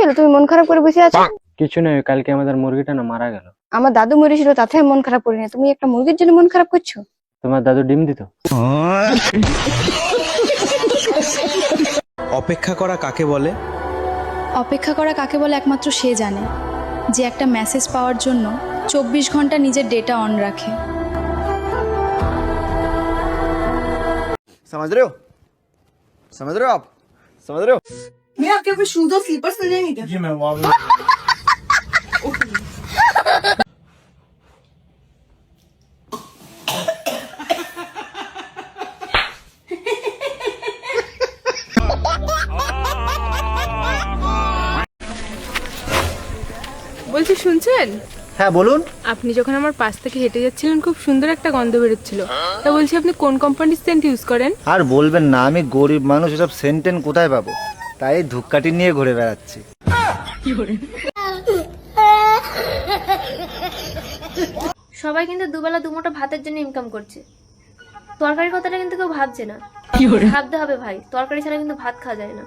হলো তুমি মন খারাপ করে বসে আছো? কিছু নয়, কালকে আমাদের মুরগিটা না মারা গেল। আমার দাদু মরেছিল, তাতে আমি মন খারাপ করিনি, তুমি একটা মুরগির জন্য মন খারাপ করছো? তোমার দাদু ডিম দিত? অপেক্ষা করা কাকে বলে? অপেক্ষা করা কাকে বলে একমাত্র সে জানে, যে একটা মেসেজ পাওয়ার জন্য 24 ঘন্টা নিজের ডেটা অন রাখে। समझ रहे हो? समझ रहे हो आप? समझ रहे हो? मैं आपके ऊपर शूज और स्लीपर्स ले जाएंगे क्या? जी मैं वहाँ বলছি শুনছেন? হ্যাঁ বলুন। আপনি যখন আমার পাশ থেকে হেঁটে যাচ্ছিলেন খুব সুন্দর একটা গন্ধ বেরোচ্ছিল। তা বলছি আপনি কোন কোম্পানির সেন্ট ইউজ করেন? আর বলবেন না, আমি গরিব মানুষ, এসব সেন্টেন কোথায় পাবো, তাই ধূপকাঠি নিয়ে ঘুরে বেড়াচ্ছি। সবাই কিন্তু দুবেলা দুমুঠো ভাতের জন্য ইনকাম করছে, তরকারির কথাটা কিন্তু কেউ ভাবছে না। ভাবতে হবে ভাই, তরকারি ছাড়া কিন্তু ভাত খাওয়া যায় না।